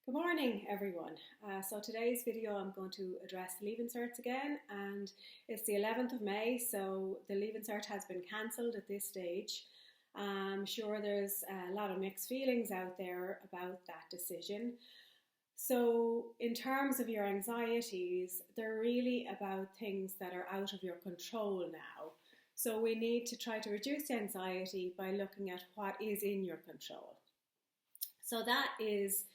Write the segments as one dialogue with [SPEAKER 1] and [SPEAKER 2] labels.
[SPEAKER 1] Good morning, everyone. So today's video I'm going to address the Leaving Certs again, and it's the 11th of May, so the Leaving Cert has been cancelled at this stage. I'm sure there's a lot of mixed feelings out there about that decision. So in terms of your anxieties, they're really about things that are out of your control now. So we need to try to reduce the anxiety by looking at what is in your control. So that is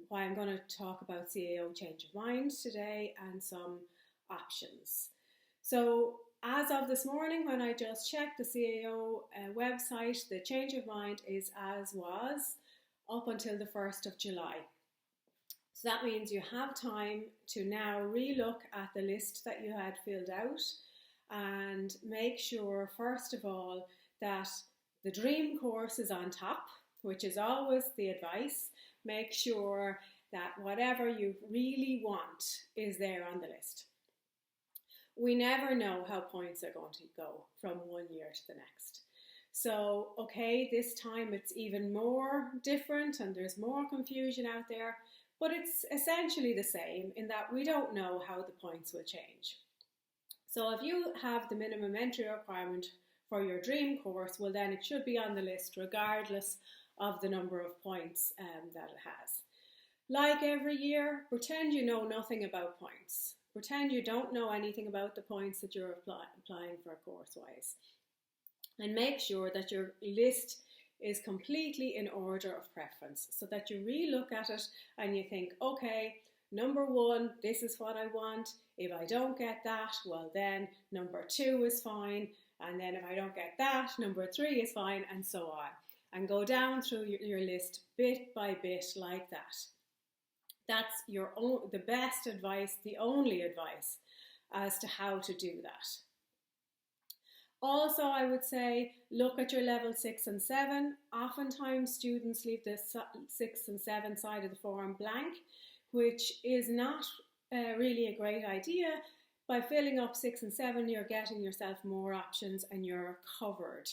[SPEAKER 1] why I'm going to talk about CAO change of mind today and some options. So as of this morning, when I just checked the CAO website, the change of mind is as was up until the 1st of July. So that means you have time to now relook at the list that you had filled out and make sure, first of all, that the dream course is on top, which is always the advice. Make sure that whatever you really want is there on the list. We never know how points are going to go from one year to the next. So, okay, this time it's even more different and there's more confusion out there, but it's essentially the same in that we don't know how the points will change. So if you have the minimum entry requirement for your dream course, well then it should be on the list regardless of the number of points that it has. Like every year, pretend you know nothing about points. Pretend you don't know anything about the points that you're applying for course-wise. And make sure that your list is completely in order of preference so that you re-look at it and you think, okay, number one, this is what I want. If I don't get that, well then number two is fine. And then if I don't get that, number three is fine, and so on. And go down through your list bit by bit like that. That's the best advice, the only advice as to how to do that. Also, I would say look at your level 6 and 7. Oftentimes students leave the 6 and 7 side of the form blank, which is not really a great idea. By filling up 6 and 7, you're getting yourself more options and you're covered.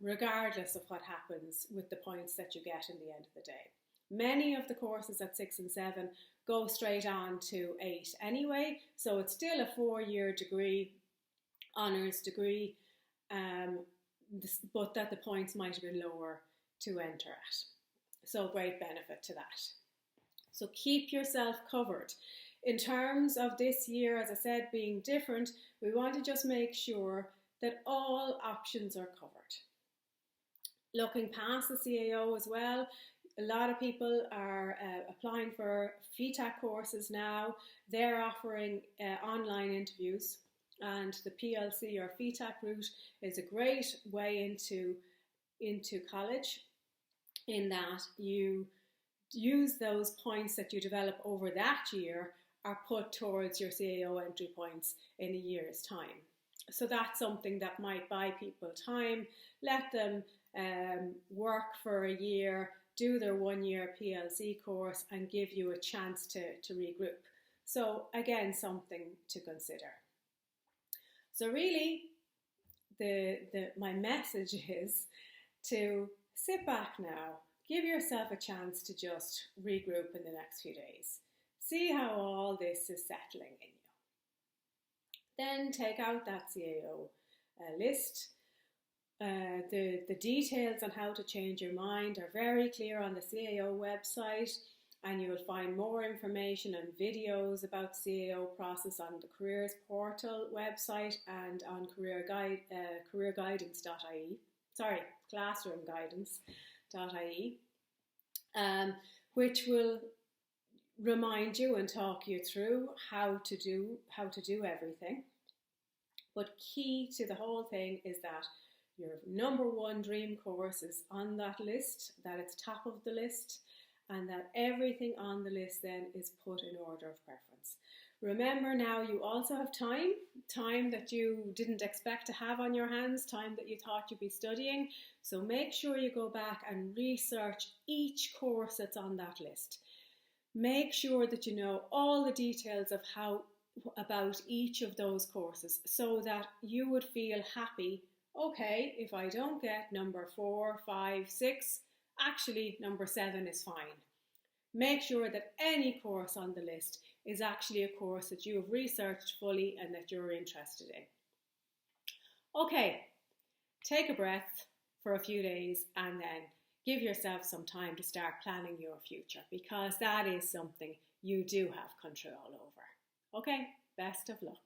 [SPEAKER 1] Regardless of what happens with the points that you get in the end of the day. Many of the courses at 6 and 7 go straight on to 8 anyway, so it's still a 4-year degree, honours degree, but that the points might have been lower to enter at. So great benefit to that. So keep yourself covered. In terms of this year, as I said, being different, we want to just make sure that all options are covered. Looking past the CAO as well, a lot of people are applying for FETAC courses now. They're offering online interviews, and the PLC or FETAC route is a great way into college in that you use those points that you develop over that year are put towards your CAO entry points in a year's time. So that's something that might buy people time, let them work for a year, do their 1-year PLC course and give you a chance to regroup. So again, something to consider. So really, my message is to sit back now, give yourself a chance to just regroup in the next few days. See how all this is settling in you. Then take out that CAO list. The details on how to change your mind are very clear on the CAO website, and you will find more information and videos about the CAO process on the Careers Portal website and on classroomguidance.ie, which will remind you and talk you through how to do everything. But key to the whole thing is that your number one dream course is on that list, that it's top of the list, and that everything on the list then is put in order of preference. Remember now, you also have time that you didn't expect to have on your hands, time that you thought you'd be studying. So make sure you go back and research each course that's on that list. Make sure that you know all the details of about each of those courses so that you would feel happy. Okay, if I don't get number 4, 5, 6, actually number 7 is fine. Make sure that any course on the list is actually a course that you have researched fully and that you're interested in. Okay, take a breath for a few days and then give yourself some time to start planning your future, because that is something you do have control over. Okay, best of luck.